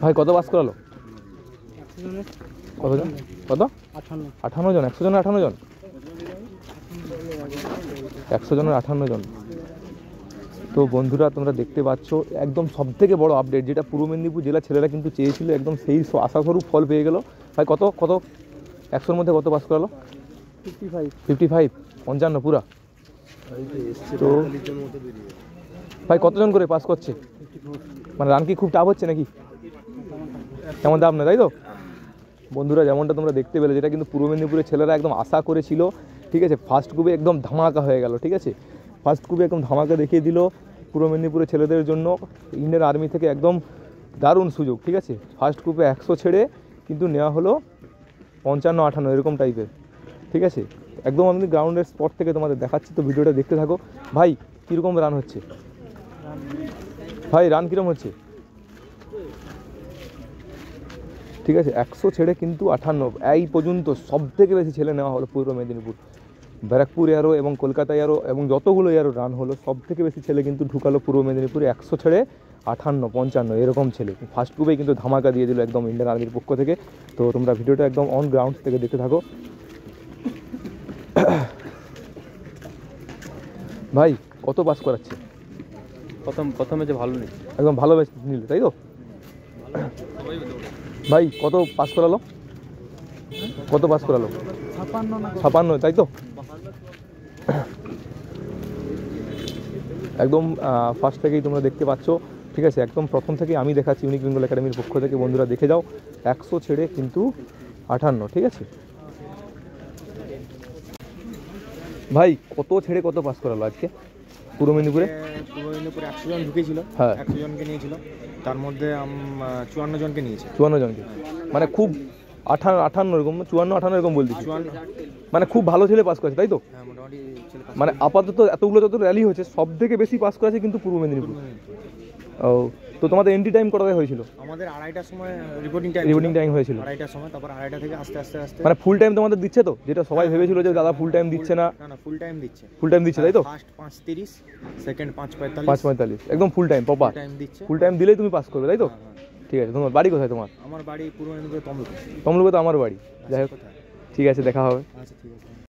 ভাই কত পাস করালো? কতজন? কত? 58 জন। 100 জনের 58 জন? 100 জনের 58 জন। তো বন্ধুরা তোমরা দেখতে পাচ্ছ একদম সবথেকে বড় আপডেট, যেটা পূর্ব মেদিনীপুর জেলা ছেলেরা কিন্তু চেয়েছিল, একদম সেই আশাস্বরূপ ফল পেয়ে গেল। ভাই কত 100-র মধ্যে কত পাস করালো? 55 55 পুরা। তো ভাই কতজন করে পাস করছে? মানে রান কি খুব টাফ হচ্ছে নাকি? তেমন টাফ না, তাই তো বন্ধুরা? যেমনটা তোমরা দেখতে পেলে, যেটা কিন্তু পূর্ব মেদিনীপুরের ছেলেরা একদম আশা করেছিল, ঠিক আছে। ফার্স্ট গ্রুপে একদম ধামাকা হয়ে গেল, ঠিক আছে। ফার্স্ট গ্রুপে একদম ধামাকা দেখিয়ে দিল পূর্ব মেদিনীপুরের ছেলেদের জন্য। ইন্ডিয়ান আর্মি থেকে একদম দারুণ সুযোগ, ঠিক আছে। ফার্স্ট গ্রুপে 100 ছেড়ে কিন্তু নেওয়া হলো 55-58 এরকম টাইপের, ঠিক আছে। একদম আমি গ্রাউন্ডের স্পট থেকে তোমাদের দেখাচ্ছি, তো ভিডিওটা দেখতে থাকো। ভাই কীরকম রান হচ্ছে? ভাই রান কীরকম হচ্ছে? ঠিক আছে, 100 ছেড়ে কিন্তু 58 এই পর্যন্ত সব থেকে বেশি ছেলে নেওয়া হলো পূর্ব মেদিনীপুর। ব্যারাকপুর এয়ারও এবং কলকাতা এয়ারও এবং যতগুলো এয়ারও রান হলো, সব থেকে বেশি ছেলে কিন্তু ঢুকালো পূর্ব মেদিনীপুরে। 100 ছেড়ে 58, 55 এরকম ছেলে ফার্স্ট গ্রুপেই কিন্তু ধামাকা দিয়ে দিল একদম ইন্ডিয়ান আর্মির পক্ষ থেকে। তো তোমরা ভিডিওটা একদম অন গ্রাউন্ড থেকে দেখতে থাকো। ভাই কত পাস করাচ্ছে? প্রথমে যে ভালো নেই, একদম ভালো ম্যাচ নিল, তাই তো? ভাই কত পাস করালো? কত পাস করালো? 56, তাই তো? একদম ফার্স্ট থেকেই তোমরা দেখতে পাচ্ছ, ঠিক আছে। একদম প্রথম থেকে আমি দেখাচ্ছি ইউনিক বেঙ্গল একাডেমির পক্ষ থেকে, বন্ধুরা দেখে যাও। 100 ছেড়ে কিন্তু 58, ঠিক আছে। ভাই কত ছেড়ে কত পাস করালো আজকে পূর্ব মেদিনীপুরে? 100 জন ঢুকেছিল, হ্যাঁ 100 জনকে নিয়েছিল, তার মধ্যে 54 জনকে নিয়েছে। 54 জনকে, মানে খুব 58 এরকম, 54-58 এরকম বলছি, মানে খুব ভালো ছেলে পাস করেছে, তাই তো? মানে আপাতত এতগুলো যত র্যালি হয়েছে সব থেকে বেশি পাস করেছে কিন্তু পূর্ব মেদিনীপুর। ও, তো তোমাদের এন্ট্রি টাইম কতটা হয়েছিল? আমাদের 2:30টার সময় রিপোর্টিং টাইম হয়েছিল। 2:30টার সময়, তারপর 2:30টা থেকে আস্তে আস্তে মানে ফুল টাইম তোমাদের দিচ্ছে তো? যেটা সবাই ভেবেছিল যে দাদা ফুল টাইম দিচ্ছে না, না ফুল টাইম দিচ্ছে। ফুল টাইম দিচ্ছে, তাই তো? ফার্স্ট 5:30, সেকেন্ড 5:45, 5:45 একদম ফুল টাইম প্রপার টাইম দিচ্ছে। ফুল টাইম দিলেই তুমি পাস করবে, তাই তো? ঠিক আছে। তোমার বাড়ি কোথায়? তোমার? আমার বাড়ি পূর্ব মেদিনীপুর তমলুক। তমলুকে তো আমার বাড়ি। যাই হোক, ঠিক আছে, দেখা হবে। আচ্ছা ঠিক আছে।